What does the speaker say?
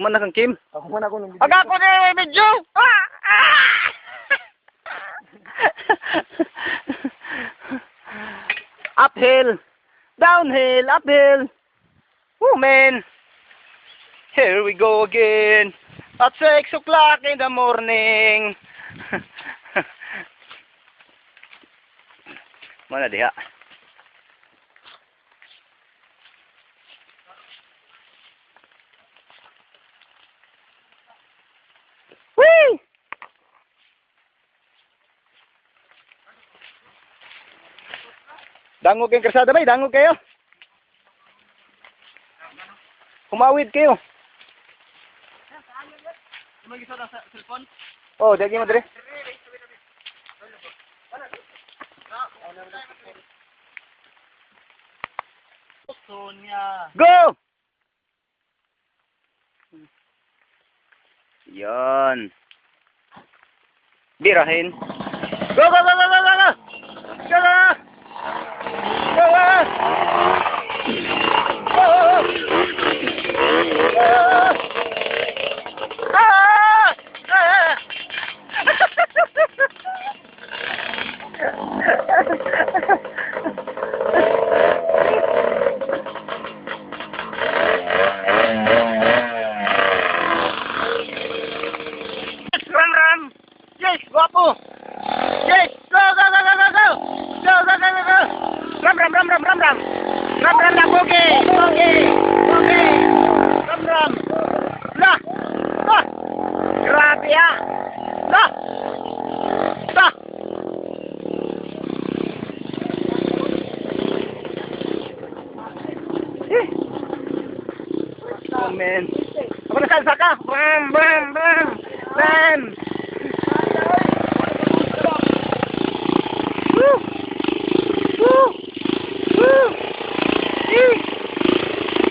Mana kang Kim? Ako man ako nung Pag ako na medyo! Uphill! Downhill! Uphill! Oh man! Here we go again! At 6 o'clock in the morning! Mana diha? Whee! Dangog kayong krasada ba? Dangog kayo? Humawid kayo. Oh, dagi mo dire. Go! Yan. Birahin. Go, go, go, go, go, go, go! Go, go! Go, go! Go! Ram! Yes, guapo! Yes! Go, go, go, go, go, go! Go, go, go, go, go! Ram! Ram, okay! Ram! La! La! Grabe ah! La! La! Oh man! Apa na saka? Bam!